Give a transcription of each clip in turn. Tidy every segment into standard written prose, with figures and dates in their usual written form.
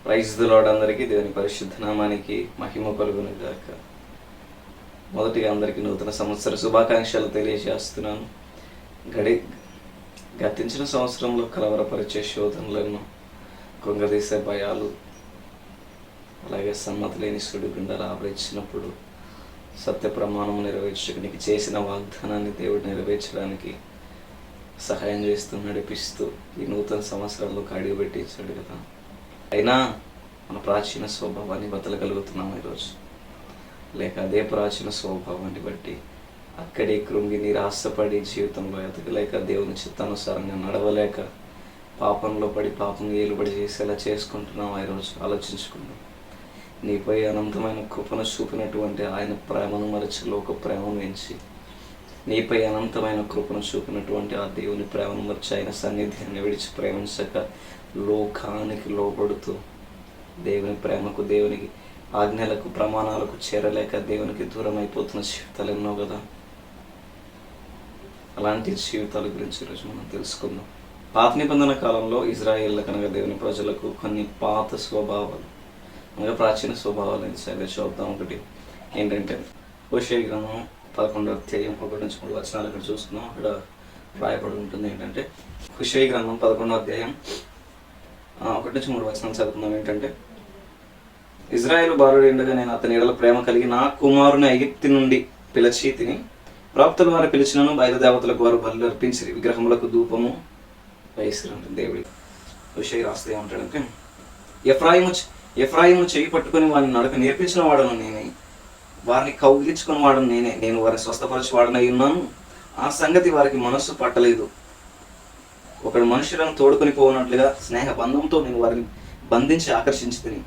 Praise the lord. అందరికీ దేవుని పరిశుద్ధ నామానికి మహిమ కలుగును గాక. మొదటిగా అందరికీ నూతన సంవత్సర శుభాకాంక్షలు తెలియజేస్తున్నాను. గతించిన సంవత్సరంలో కలవరపరిచే శోధనలను, కృంగదీసే భయాలు, అలాగే సమ్మతి లేని సుడిగుండాలు ఆవరించినప్పుడు సత్య ప్రమాణం నెరవేర్చడానికి చేసిన వాగ్దానాన్ని దేవుడు నెరవేర్చడానికి సహాయం చేస్తూ నడిపిస్తూ ఈ నూతన సంవత్సరాల్లో కాడికి పెట్టించాడు కదా. అయినా మన ప్రాచీన స్వభావాన్ని బతలగలుగుతున్నాం ఈరోజు, లేక అదే ప్రాచీన స్వభావాన్ని బట్టి అక్కడే కృంగి నిరాశపడి జీవితంలో ఎదగలేక దేవుని చిత్తానుసారంగా నడవలేక పాపంలో పడి పాపం ఏలుబడి చేసేలా చేసుకుంటున్నాం. ఈరోజు ఆలోచించుకుందాం. నీపై అనంతమైన కృపను చూపినటువంటి ఆయన ప్రేమను మరచి లోక ప్రేమను ఎంచి, నీపై అనంతమైన కృపను చూపినటువంటి ఆ దేవుని ప్రేమను మరచి ఆయన సన్నిధ్యాన్ని విడిచి ప్రేమించక లోకానికి లోబడుతూ దేవుని ప్రేమకు, దేవునికి ఆజ్ఞలకు, ప్రమాణాలకు చేరలేక దేవునికి దూరం అయిపోతున్న జీవితాలు ఎన్నో కదా. అలాంటి జీవితాల గురించి ఈరోజు మనం తెలుసుకుందాం. పాత నిబంధన కాలంలో ఇజ్రాయేళ్లకు అనగా దేవుని ప్రజలకు కొన్ని పాత స్వభావాలు అనగా ప్రాచీన స్వభావాలు సరే చూద్దాం. ఒకటి ఏంటంటే హోషేయ గ్రంథం 11వ అధ్యాయం 1-3 వచనాలు అక్కడ చూసుకున్నాం. అక్కడ రాయబడి ఉంటుంది ఏంటంటే, హోషేయ గ్రంథం 11వ అధ్యాయం 1-3 వచనాలు చదువుతున్నాం. ఏంటంటే, ఇజ్రాయేలు బాలుడు ఉండగా నేను అతని ఎడల ప్రేమ కలిగి నా కుమారుని ఐగుప్తు నుండి పిలిచి తిని, ప్రవక్తల వారు పిలిచినను బయలుదేవతలకు వారు బలు అర్పించి విగ్రహములకు ధూపము వేసిరంటుంది దేవుడి. హోషేయ రాస్తే ఏమంటాడంటే, ఎఫ్రాయిము చేయి పట్టుకొని వారిని నడక నేర్పించిన వాడను నేనే, వారిని కౌగిలించుకుని వాడను నేనే, నేను వారిని స్వస్థపరచి వాడనై ఉన్నాను. ఆ సంగతి వారికి మనస్సు పట్టలేదు. ఒకడు మనుషులను తోడుకొని పోనట్లుగా స్నేహ బంధంతో నేను వారిని బంధించి ఆకర్షించి తిని,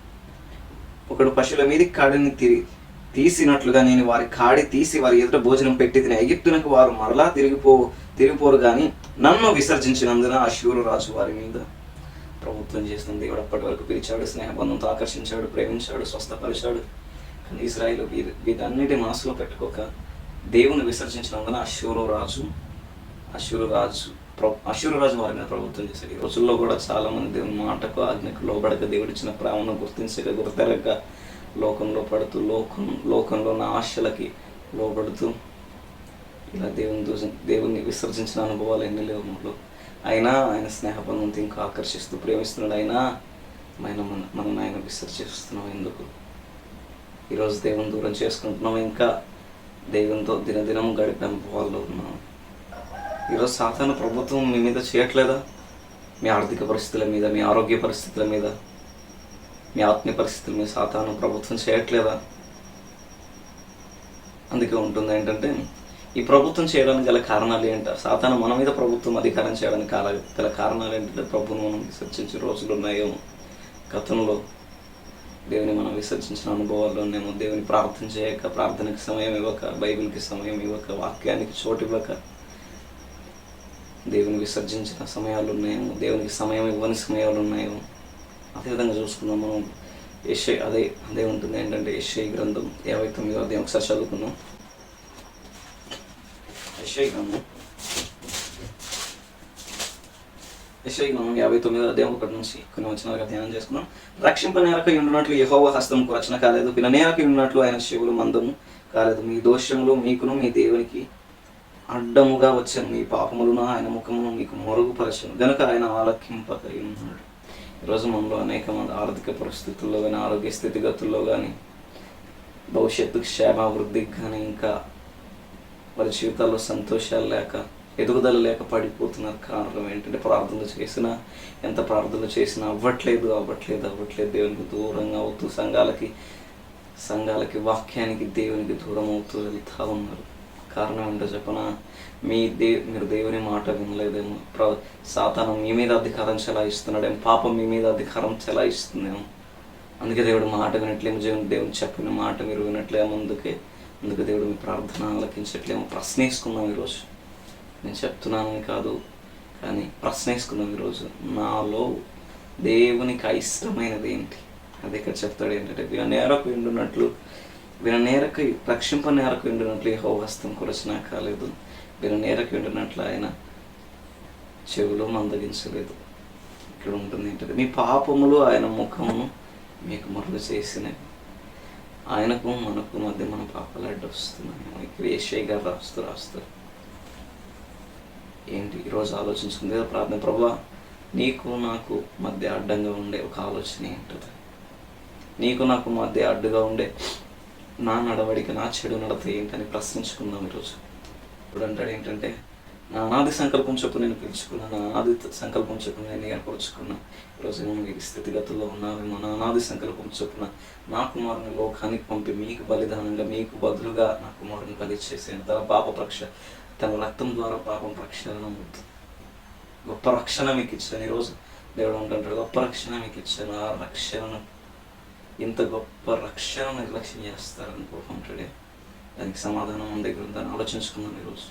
ఒకడు పశువుల మీది కాడిని తీసినట్లుగా నేను వారి కాడి తీసి వారి ఎదుట భోజనం పెట్టి తిని, ఐగుప్తునకు వారు మరలా తిరిగిపోరు కానీ నన్ను విసర్జించినందున అష్షూరు రాజు వారి మీద ప్రభుత్వం చేస్తుంది. దేవుడు అప్పటి వరకు పిలిచాడు, స్నేహబంధంతో ఆకర్షించాడు, ప్రేమించాడు, స్వస్థపరిచాడు. కానీ ఇశ్రాయేలు వీటన్నిటి మనసులో పెట్టుకోక దేవుని విసర్జించినందున అష్షూరు రాజు వారి మీద ప్రభుత్వం చేశాడు. ఈ రోజుల్లో కూడా చాలా మంది దేవుని మాటకు, ఆజ్ఞకు లోబడక, దేవుడిచ్చిన ప్రేమను గుర్తించక, గుర్తెరగక లోకంలో పడుతూ లోకంలో ఉన్న ఆశలకి లోబడుతూ ఇలా దేవుని విసర్జించిన అనుభవాలు ఎన్ని లేవు మనలో. అయినా ఆయన స్నేహబంధంతో ఇంకా ఆకర్షిస్తూ ప్రేమిస్తున్నాడు. అయినా మనం ఆయన విసర్జిస్తున్నాం. ఎందుకు? ఈరోజు దేవుని దూరం చేసుకుంటున్నాం, ఇంకా దేవునితో దినదినం గడిపే అనుభవాల్లో ఉన్నాం. ఈరోజు సాతాను ప్రభుత్వం మీ మీద చేయట్లేదా? మీ ఆర్థిక పరిస్థితుల మీద, మీ ఆరోగ్య పరిస్థితుల మీద, మీ ఆత్మీయ పరిస్థితుల మీద సాతాను ప్రభుత్వం చేయట్లేదా? అందుకే ఉంటుంది ఏంటంటే, ఈ ప్రభుత్వం చేయడానికి గల కారణాలు ఏంటారు? సాతాను మన మీద ప్రభుత్వం అధికారం చేయడానికి గల కారణాలు ఏంటంటే, ప్రభుత్వం మనం విసర్జించే రోజులు ఉన్నాయో, గతంలో దేవుని మనం విసర్జించిన అనుభవాల్లోనేమో, దేవుని ప్రార్థన చేయక, ప్రార్థనకి సమయం ఇవ్వక, బైబిల్కి సమయం ఇవ్వక, వాక్యానికి చోటు ఇవ్వక దేవుని విసర్జించిన సమయాలు ఉన్నాయేమో, దేవునికి సమయం ఇవ్వని సమయాలు ఉన్నాయేమో. అదేవిధంగా చూసుకున్నాం మనం. అదే ఉంటుంది ఏంటంటే, యెషయా గ్రంథం 59వ అధ్యాయం ఒకసారి చదువుకుందాం. యెషయా గ్రంథం 59వ అధ్యాయం 1 నుంచి కొన్ని వచనాలుగా ధ్యానం చేసుకున్నాం. రక్షింపనేరక ఉండునట్లు యెహోవా హస్తముకు రక్షణ కాలేదు, విననేరక ఉండునట్లు ఆయన చెవులు మందము కాలేదు. మీ దోషములు మీకును మీ దేవునికి అడ్డముగా వచ్చాను, మీ పాపములను ఆయన ముఖమును మీకు మరుగుపరచను గనుక ఆయన ఆలకింపక ఉన్నాడు. ఈరోజు మనలో అనేక మంది ఆర్థిక పరిస్థితుల్లో కానీ, ఆరోగ్య స్థితిగతుల్లో కానీ, భవిష్యత్తు క్షేమాభివృద్ధికి కానీ, ఇంకా వారి జీవితాల్లో సంతోషాలు లేక, ఎదుగుదల లేక పడిపోతున్నారు. కారణం ఏంటంటే, ఎంత ప్రార్థనలు చేసినా అవ్వట్లేదు. దేవునికి దూరంగా అవుతూ, సంఘాలకి వాక్యానికి, దేవునికి దూరం అవుతూ వెళ్తూ ఉన్నారు. కారణం ఏంటో చెప్పనా? మీరు దేవుని మాట వినలేదేమో. సాతాను మీ మీద అధికారం చెలాయిస్తున్నాడేమో, పాపం మీ మీద అధికారం చెలాయిస్తుందేమో. అందుకే దేవుడు మాట వినట్లేమో, దేవుని చెప్పిన మాట మీరు వినట్లేమో. అందుకే దేవుడు మీ ప్రార్థన ఆలకించట్లేమో. ప్రశ్నేసుకున్నాం ఈరోజు. నేను చెప్తున్నానని కాదు, కానీ ప్రశ్నేసుకున్నాం ఈరోజు. నాలో దేవునికి అయిష్టమైనది ఏంటి? అది ఇక్కడ చెప్తాడు ఏంటంటే, రక్షింప నేరకు ఉండినట్లు యెహోవా హస్తం కొరచినా కాలేదు, నేరకు ఉండినట్లు ఆయన చెవులు మందగించలేదు. ఇక్కడ ఉంటుంది ఏంటంటే, మీ పాపములు ఆయన ముఖమును మీకు మరుగు చేసినవి, ఆయనకు మనకు మధ్య మన పాపాలు అడ్డు వస్తున్నాయి. ఇక్కడ యేషయ్య గారు రాస్తారు ఏంటి ఈరోజు ఆలోచించుకుంది కదా ప్రార్థన, ప్రభువా నీకు నాకు మధ్య అడ్డంగా ఉండే ఒక ఆలోచన ఏంటది, నీకు నాకు మధ్య అడ్డుగా ఉండే నా నడవడిక, నా చెడు నడత ఏంటని ప్రశ్నించుకుందాం ఈరోజు. ఇప్పుడు అంటాడు ఏంటంటే, నా అనాది సంకల్పం చొప్పున నేను పిలుచుకున్నా, నా అనాది సంకల్పం చొప్పున నేను ఏర్పరచుకున్నా. ఈరోజు నేను ఈ స్థితిగతుల్లో ఉన్నావేమో, నా అనాది సంకల్పం చొప్పున నా కుమారుని లోకానికి పంపి మీకు బలిదానంగా, మీకు బదులుగా నా కుమారుని బలి చేసాను. తన రక్తం ద్వారా పాపం ప్రక్షాళన అవుతుంది. గొప్ప రక్షణ మీకు ఇచ్చాను. ఈరోజు దేవుడు అంటుంటాడు, గొప్ప రక్షణ మీకు ఇచ్చాను. ఆ రక్షణను, ఇంత గొప్ప రక్షణ నిర్లక్ష్యం చేస్తారని కోరుకుంటాడే. దానికి సమాధానం మన దగ్గర ఉందని ఆలోచించుకుందాం ఈరోజు.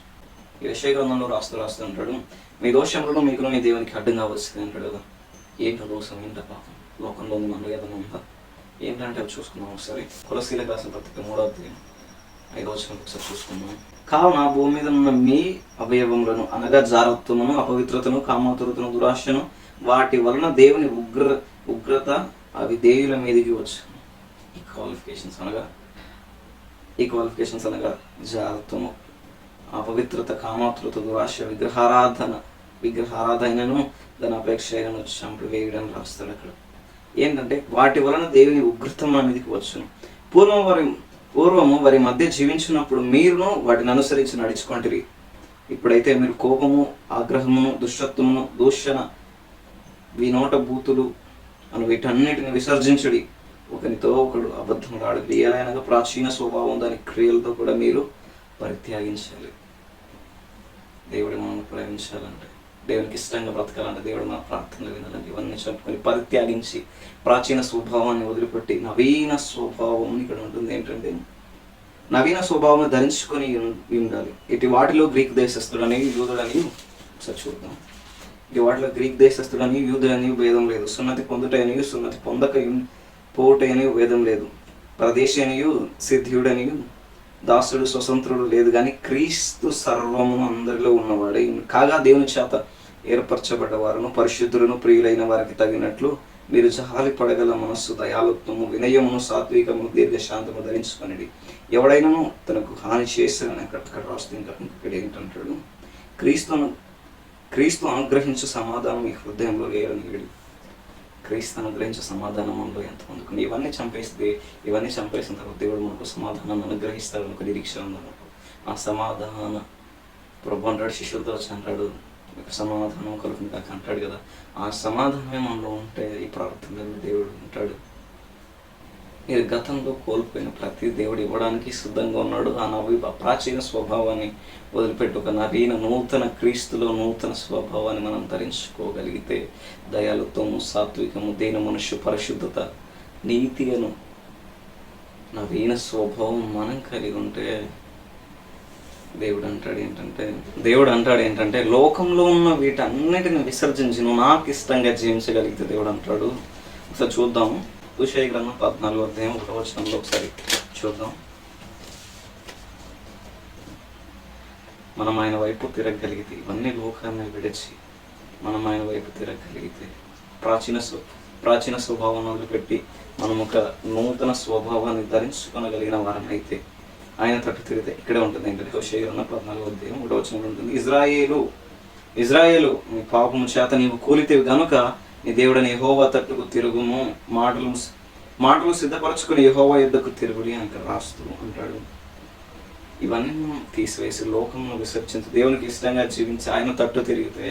యెషయా గ్రంథంలో రాస్తూ అంటాడు, మీ దోషములను మీకును మీ దేవునికి అడ్డం కావలసింది అంటాడు కదా. ఏంటో దోషం, ఏంటో పాపం, లోకంలో ఉంది మనలో ఏదైనా ఉందా ఏంటంటే అవి చూసుకుందాం ఒకసారి. కొలసీలకు రాసిన పత్రిక 3వ అధ్యాయం 5వ వచనం ఒకసారి చూసుకుందాం. కావున భూమి మీద ఉన్న మీ అవయవములను అనగా జారత్వమును, అపవిత్రతను, కామాతురతను, దురాశను, వాటి వలన దేవుని ఉగ్రత అవి దేవుల మీదకి వచ్చాను. ఈ క్వాలిఫికేషన్స్ అనగా జారత్వము, అపవిత్రత, కామాతురత, దురాశ, విగ్రహారాధనను దాని అపేక్షను చంపివేయడం రాస్తాడు అక్కడ. ఏంటంటే వాటి వలన దేవుని ఉగ్రత మన మీదకి వచ్చును. పూర్వము వారి మధ్య జీవించినప్పుడు మీరును వాటిని అనుసరించి నడుచుకుంటారు. ఇప్పుడైతే మీరు కోపము, ఆగ్రహమును, దుష్టత్వమును, దూషణ, వినోట బూతులు అని వీటన్నిటిని విసర్జించుడి. ఒకరితో ఒకడు అబద్ధములాడు, ఏదైనా ప్రాచీన స్వభావం దాని క్రియలతో కూడా మీరు పరిత్యాగించాలి. దేవుడు మనల్ని ప్రేమించాలంటే, దేవునికి ఇష్టంగా బ్రతకాలంటే, దేవుడు మన ప్రార్థనలు వినాలంటే ఇవన్నీ చెప్పుకొని పరిత్యాగించి ప్రాచీన స్వభావాన్ని వదిలిపెట్టి నవీన స్వభావం ఇక్కడ ఉంటుంది. ఏంటంటే నవీన స్వభావం ధరించుకొని ఉండాలి. ఇటు వాటిలో గ్రీక్ దేశస్థుడని యూదుడని ఒకసారి చూద్దాం. ఇటు వాటిలో గ్రీక్ దేశస్థుడని యూదుడని భేదం లేదు. సున్నతి పొందుటయనియు సున్నతి పొందక పోవుటయని భేదం లేదు. ప్రదేశనియు సిద్ధియుడనియు దాసుడు స్వతంత్రుడు లేదు, కానీ క్రీస్తు సర్వము అందరిలో ఉన్నవాడే. కాగా దేవుని చేత ఏర్పరచబడ్డవారును పరిశుద్ధులను ప్రియులైన వారికి తగినట్లు మీరు జాలి పడగల మనస్సు, దయాలుత్వము, వినయమును, సాత్వికము, దీర్ఘశాంతము ధరించుకొనిడి. ఎవడైనాను తనకు హాని చేశారని అక్కడ రాస్తుంది. ఇక్కడ ఏంటంటాడు, క్రీస్తు అనుగ్రహించే సమాధానం మీ హృదయంలో లేరని వీడు. క్రీస్తు అనుగ్రహించే సమాధానం మనలో ఎంతమందికి. ఇవన్నీ చంపేసిన తర్వాత దేవుడు మనకు సమాధానాన్ని అనుగ్రహిస్తాడు ఒక నిరీక్షణ ఉన్నప్పుడు. ఆ సమాధాన ప్రభు అంటాడు, శిష్యులతో వచ్చి అంటాడు, మీకు సమాధానం కలుగుతుంది కాక అంటాడు కదా. ఆ సమాధానమే మనలో ఉంటే ఈ ప్రార్థనలో దేవుడు ఉంటాడు. మీరు గతంలో కోల్పోయిన ప్రతి దేవుడు ఇవ్వడానికి సిద్ధంగా ఉన్నాడు. ఆ ప్రాచీన స్వభావాన్ని వదిలిపెట్టి ఒక నూతన క్రీస్తులో నూతన స్వభావాన్ని మనం ధరించుకోగలిగితే, దయాలుత్వము, సాత్వికము, దీన మనుష్య, పరిశుద్ధత, నీతిను, నవీన స్వభావం మనం కలిగి ఉంటే దేవుడు అంటాడు ఏంటంటే లోకంలో ఉన్న వీటన్నిటిని విసర్జించి నువ్వు నాకు ఇష్టంగా జీవించగలిగితే దేవుడు అంటాడు. ఒకసారి చూద్దాము. యెషయా గ్రంథం 14వ అధ్యాయం 1వ వచనంలో ఒకసారి చూద్దాం. మనం ఆయన వైపు తిరగగలిగితే, ఇవన్నీ లోకాన్ని విడిచి మనం ఆయన వైపు తిరగగలిగితే, ప్రాచీన స్వభావాన్ని వదిలిపెట్టి మనం ఒక నూతన స్వభావాన్ని ధరించుకోగలిగిన వారమైతే ఆయన తట్టు తిరిగితే ఇక్కడే ఉంటుంది. ఏంటంటే యెషయా గ్రంథం 14వ అధ్యాయం 1వ వచనంలో ఉంటుంది, ఇజ్రాయేలు నీ పాపము చేత నీవు కూలితేవి గనుక నీ దేవుడని యెహోవా తట్టుకు తిరుగుము, మాటలు సిద్ధపరచుకుని యెహోవా యుద్ధకు తిరుగుడి అని అక్కడ రాస్తూ అంటాడు. ఇవన్నీ మనం తీసివేసి లోకంలో విసర్జించి దేవునికి ఇష్టంగా జీవించి ఆయన తట్టు తిరిగితే,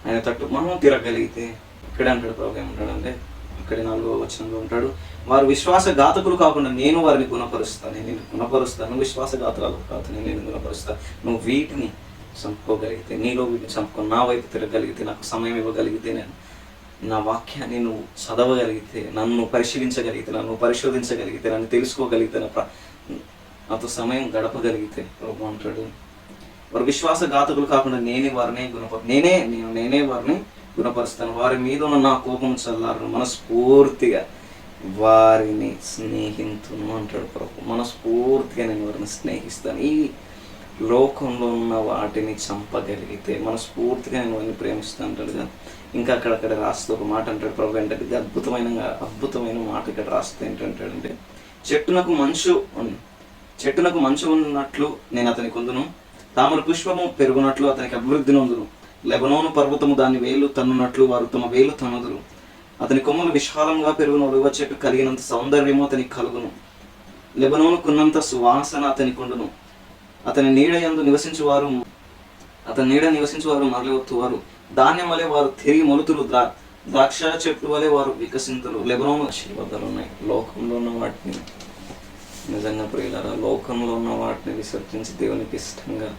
ఆయన తట్టు మనం తిరగలిగితే ఇక్కడే అంటాడు ప్రభు. ఏమంటాడంటే ఇక్కడే 4వ వచనంలో ఉంటాడు, వారు విశ్వాసఘాతకులు కాకుండా నేను వారిని గుణపరుస్తాను. నేను గుణపరుస్తాను. విశ్వాసఘాతకాలు కాదు, నేను గుణపరుస్తాను. నువ్వు వీటిని చంపుకోగలిగితే, నీలో వీటిని చంపుకొని నా వైపు తిరగలిగితే, నాకు సమయం ఇవ్వగలిగితే, నేను నా వాక్యాన్ని నువ్వు చదవగలిగితే, నన్ను పరిశీలించగలిగితే, నన్ను పరిశోధించగలిగితే, నన్ను తెలుసుకోగలిగితే, నాతో సమయం గడపగలిగితే ప్రభు అంటాడు, వారు విశ్వాసఘాతకులు కాకుండా నేనే వారిని గుణపరుస్తాను. వారి మీద ఉన్న నా కోపం చల్లారను, మనస్ఫూర్తిగా వారిని స్నేహితును అంటాడు ప్రభు. మనస్ఫూర్తిగా నేను వారిని స్నేహిస్తాను. ఈ లోకంలో ఉన్న వాటిని చంపగలిగితే, మనస్ఫూర్తిగా నేను వారిని ప్రేమిస్తాను అంటాడు కదా. ఇంకా అక్కడక్కడ రాస్తూ ఒక మాట అంటాడు ప్రభు ఏంటంటే, ఇది అద్భుతమైన మాట ఇక్కడ రాస్తూ ఏంటంటాడంటే, చెట్టునకు మంచు ఉన్నట్లు నేను అతనికి ఉందును, తామర పుష్పము పెరుగునట్లు అతనికి అభివృద్ధి నొందును, లెబనోను పర్వతము దాని వేలు తన్నునట్లు వారు తమ వేలు తన్నుదురు, అతని కొమ్మలు విశాలంగా పెరుగును, ఒలివ చెట్టు కలిగినంత సౌందర్యము అతనికి కలుగును, లెబనోనుకున్నంత సువాసన అతనికి ఉండును, అతని నీడ నివసించు వారు మరలివత్తువారు, ధాన్యం వలె వారు తిరిగి మొలుతురు, ద్రాక్ష చెట్లు వలె వారు వికసింతురు. లెబనోను ఆశీర్వాదాలు ఉన్నాయి. లోకంలో ఉన్న వాటిని నిజంగా ప్రియులారా, లోకంలో ఉన్న వాటిని విసర్జించి దేవునికి ఇష్టంగా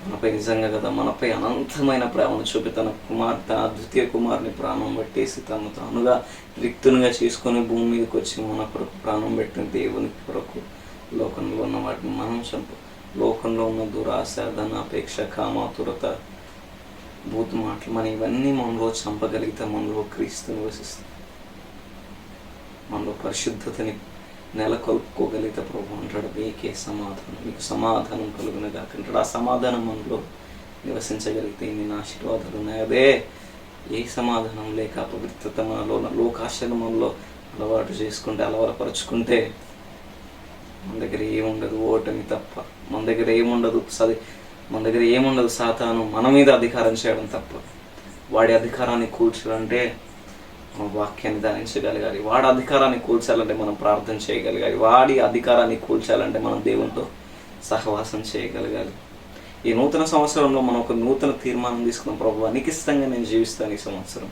మనపై నిజంగా కదా మనపై అనంతమైన ప్రేమను చూపి తన ద్వితీయ కుమారుని ప్రాణం పెట్టేసి తను తానుగా రిక్తునిగా చేసుకొని భూమి మీదకి వచ్చి మన కొరకు ప్రాణం పెట్టిన దేవుని కొరకు లోకంలో ఉన్న వాటిని మనం లోకంలో ఉన్న దురాశ, ధనాపేక్ష, కామాతురత, బూతు మాటలు, మనం ఇవన్నీ మనలో చంపగలిగితే మనలో క్రీస్తు నివసిస్తాం. మనలో పరిశుద్ధతని నెలకొల్పుకోగలిగితే ప్రభు అంటాడు, మీకు సమాధానం కలుగును గాక అంటాడు. ఆ సమాధానం మనలో నివసించగలిగితే ఇన్ని ఆశీర్వాదాలు ఉన్నాయి. అదే ఏ సమాధానం లేక అపవిత్రత మనలో, లోకాశలు మనలో అలవాటు చేసుకుంటే, అలవాటుపరుచుకుంటే మన దగ్గర ఏముండదు, ఓటమి తప్ప. మన దగ్గర ఏముండదు సాతాను మన మీద అధికారం చేయడం తప్ప. వాడి అధికారాన్ని కూల్చాలంటే మనం వాక్యాన్ని ధ్యానించగలగాలి. వాడి అధికారాన్ని కూల్చాలంటే మనం ప్రార్థన చేయగలగాలి. వాడి అధికారాన్ని కూల్చాలంటే మనం దేవునితో సహవాసం చేయగలగాలి. ఈ నూతన సంవత్సరంలో మనం ఒక నూతన తీర్మానం తీసుకున్నాం. ప్రభువా, నీకు ఇష్టంగా నేను జీవిస్తాను. ఈ సంవత్సరం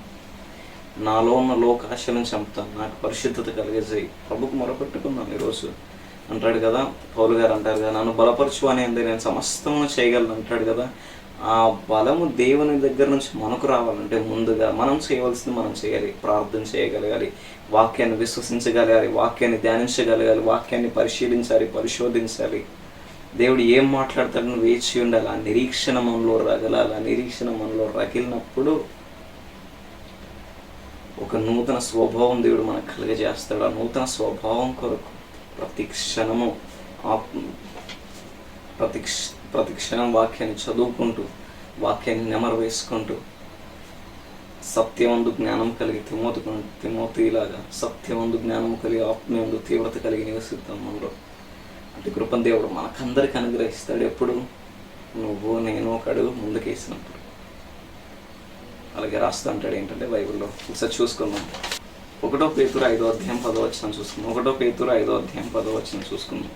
నాలో ఉన్న లోకాశలను చంపుతాను, నాకు పరిశుద్ధత కలిగజేయి. ప్రభుకు మొరపెట్టుకున్నాను. ఈరోజు అంటాడు కదా, పౌలు గారు అంటారు కదా, నన్ను బలపరచు అని అంది, నేను సమస్తము చేయగలను అంటాడు కదా. ఆ బలము దేవుని దగ్గర నుంచి మనకు రావాలంటే ముందుగా మనం చేయవలసింది మనం చేయాలి. ప్రార్థన చేయగలగాలి, వాక్యాన్ని విశ్వసించగలగాలి, వాక్యాన్ని ధ్యానించగలగాలి, వాక్యాన్ని పరిశోధించాలి. దేవుడు ఏం మాట్లాడతాడని వేచి ఉండాలి. ఆ నిరీక్షణ మనలో రగలాలి. ఆ నిరీక్షణ మనలో రగిలినప్పుడు ఒక నూతన స్వభావం దేవుడు మనకు కలుగజేస్తాడు. ఆ నూతన స్వభావం కొరకు ప్రతి క్షణం వాక్యాన్ని చదువుకుంటూ, వాక్యాన్ని నెమరు వేసుకుంటూ, సత్యమందు జ్ఞానం కలిగి తిమోతిలాగా సత్యమందు జ్ఞానం కలిగి ఆత్మీయందు తీవ్రత కలిగి నివసిద్దాం మనలో. అంటే కృపను దేవుడు మనకందరికి అనుగ్రహిస్తాడు. ఎప్పుడు నువ్వు నేను ఒక అడుగు ముందుకేసినప్పుడు. అలాగే రాస్తూ అంటాడు ఏంటంటే బైబిల్లో ఒకసారి చూసుకుందాం. 1 పేతురు 5వ అధ్యాయం 10వ వచనం చూసుకుందాం. 1 పేతురు 5వ అధ్యాయం 10వ వచనం చూసుకుందాం.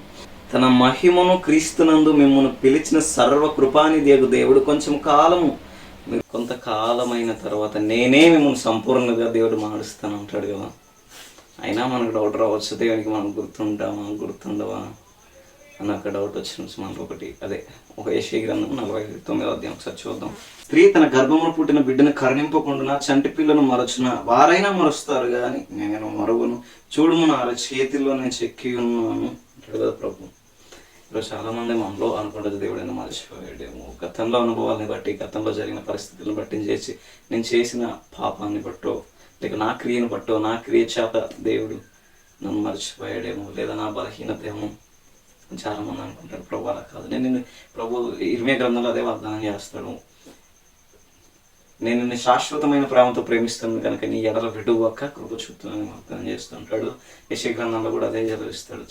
తన మహిమను క్రీస్తునందు మిమ్మల్ని పిలిచిన సర్వకృపానిధియగు దేవుడు కొంతకాలమైన తర్వాత నేనే మిమ్మల్ని సంపూర్ణంగా దేవుడు మారుస్తాను అంటాడు కదా. అయినా మనకు డౌట్ రావచ్చు, దేవునికి మనం గుర్తుండవా అని ఒక డౌట్ వచ్చిన మనకు ఒకటి. అదే ఒక యెషయా గ్రంథం 49వ అధ్యాయం ఒకసారి చూద్దాం. స్త్రీ తన గర్భమును పుట్టిన బిడ్డను కరుణింపకుండా చంటి పిల్లను మరచున వారైనా మరుస్తారు కానీ నేను మరుగును. చూడుము నా చేతిలో నేను చెక్కి ఉన్నాను అంటాడు కదా ప్రభు. ఈరోజు చాలా మంది మనలో అనుకుంటుంది దేవుడైనా మర్చిపోయాడేమో. గతంలో అనుభవాలని బట్టి, గతంలో జరిగిన పరిస్థితులను బట్టి, నేను చేసిన పాపాన్ని బట్టో, లేక నా క్రియను బట్టో, నా క్రియ చేత దేవుడు నన్ను మర్చిపోయాడేమో, లేదా నా బలహీనత ఏమో చాలా మంది అనుకుంటారు. ప్రభు అలా కాదు. ప్రభు ఇర్మియా గ్రంథంలో అదే వాగ్దానం చేస్తాడు. నేను నిన్ను శాశ్వతమైన ప్రేమతో ప్రేమిస్తాను కనుక నీ ఎడల విడువక్క కృప చూపుతానని వాగ్దానం చేస్తుంటాడు. యెషయా గ్రంథంలో కూడా అదే చదివిస్తాడు.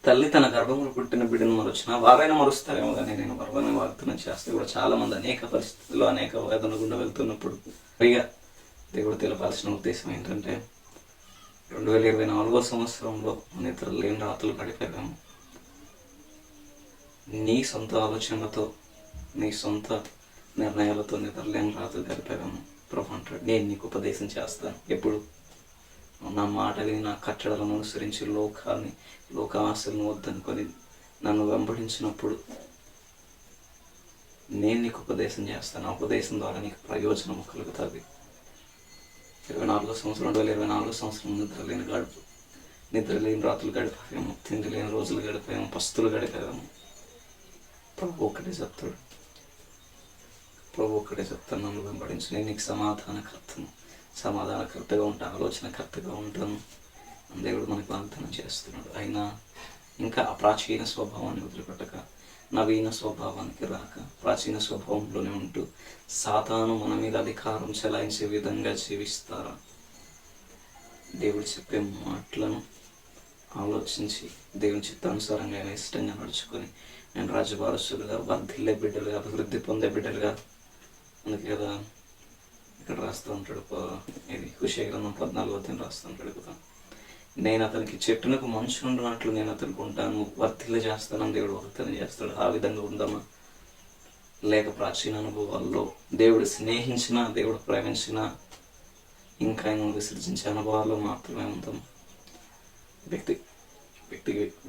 తల్లి తన గర్భంలో పుట్టిన బిడ్డను మరొచ్చిన వారైనా మరుస్తారేమో కానీ నేను గర్భాన్ని వాగ్దానం చేస్తే కూడా చాలా మంది అనేక పరిస్థితుల్లో, అనేక వేదన గుండా వెళ్తున్నప్పుడు పైగా దేవుడు తెలపాల్సిన ఉద్దేశం ఏంటంటే 2024వ సంవత్సరంలో నిద్ర లేని రాత్రులు గడిపాము. నీ సొంత ఆలోచనలతో, నీ సొంత నిర్ణయాలతో నిద్రలేని రాత్రులు గడిపాము. ప్రభు అంటాడు, నేను నీకు ఉపదేశం చేస్తాను. ఎప్పుడు నా మాటని, నా కట్టడలను అనుసరించి లోకాశలను వద్దనుకొని నన్ను వెంబడించినప్పుడు నేను నీకు ఉపదేశం చేస్తాను. ఆ ఉపదేశం ద్వారా నీకు ప్రయోజనం కలుగుతుంది. 2024 సంవత్సరం నిద్రలేని రాత్రులు గడిపాము, తిండి లేని రోజులు గడిపాము, పస్తులు గడిపాము. ప్రభు ఒక్కడే చెప్తాను, నన్ను వెంబడించు, నేను నీకు సమాధానకర్తగా ఉంటాను, ఆలోచనకర్తగా ఉంటాను. దేవుడు మనకు వాగ్దానం చేస్తున్నాడు. అయినా ఇంకా ఆ ప్రాచీన స్వభావాన్ని వదిలిపెట్టక నవీన స్వభావానికి రాక ప్రాచీన స్వభావంలోనే ఉంటూ సాతాను మన మీద అధికారం చెలాయించే విధంగా జీవిస్తారా? దేవుడు చెప్పే మాటలను ఆలోచించి దేవుని చిత్తానుసారంగా ఆయన ఇష్టంగా నడుచుకొని నేను రాజవారసులుగా వర్ధిల్లే బిడ్డలుగా అభివృద్ధి పొందే బిడ్డలుగా, అందుకే కదా ఇక్కడ రాస్తూ ఉంటాడు, ఇది హుషయ గ్రంథం 14 రాస్తూ ఉంటాడు కదా, నేను అతనికి చెట్టునకు మంచు ఉన్నట్లు నేను అతనికి ఉంటాను, వర్ధిల్ల చేస్తానని దేవుడు వర్ధన చేస్తాడు. ఆ విధంగా ఉందామా? లేక ప్రాచీన అనుభవాల్లో దేవుడు స్నేహించిన, దేవుడు ప్రేమించిన, ఇంకా ఆయన విసర్జించే అనుభవాల్లో మాత్రమే ఉందాం?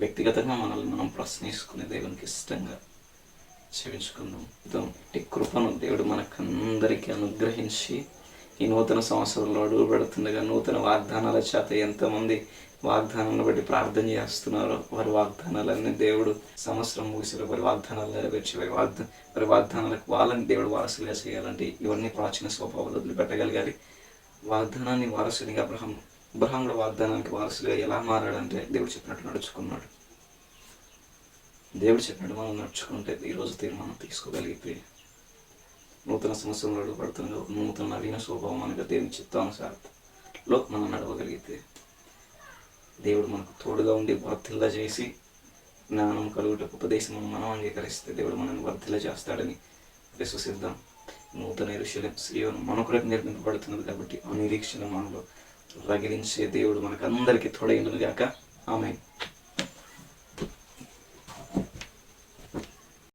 వ్యక్తిగతంగా మనల్ని మనం ప్రశ్నించుకునే దేవునికి ఇష్టంగా జీవించుకుందాం. ఇటువంటి కృపను దేవుడు మనకందరికీ అనుగ్రహించి ఈ నూతన సంవత్సరంలో అడుగు పెడుతుండగా నూతన వాగ్దానాల చేత ఎంతమంది వాగ్దానాలను బట్టి ప్రార్థన చేస్తున్నారో వారి వాగ్దానాలన్నీ దేవుడు సంవత్సరం ముగిసిన వారి వాగ్దానాలు నెరవేర్చి వారి వాగ్దానాలకు వాళ్ళని దేవుడు వారసులుగా చేయాలంటే ఇవన్నీ ప్రాచీన స్వభావాలు వదిలిపెట్టగలగాలి. వాగ్దానాన్ని వారసునిగా అబ్రహాముల వాగ్దానానికి వారసులుగా ఎలా మారాడంటే దేవుడు చెప్పినట్టు నడుచుకున్నాడు. దేవుడు చెప్పినట్టు మనం నడుచుకుంటే ఈరోజు తీర్మానం తీసుకోగలిగితే నూతన సంవత్సరంలో అడుగుపడుతున్న నూతన నవీన స్వభావం అనగా దేవుని చిత్తానుసారంలో మనం నడవగలిగితే దేవుడు మనకు తోడుగా ఉండి వర్ధిల్ల చేసి జ్ఞానం కలుగుటకు ఉపదేశం మనం అంగీకరిస్తే దేవుడు మనల్ని వర్ధిల్ల చేస్తాడని విశ్వసిద్దాం. నూతన యెరూషలేము సీయోను మన కొరకు నిర్మింపబడుతున్నది కాబట్టి ఆ నిరీక్షణ మనలో రగిలించే దేవుడు మనకు అందరికీ తోడైనది గాక. ఆమేన్.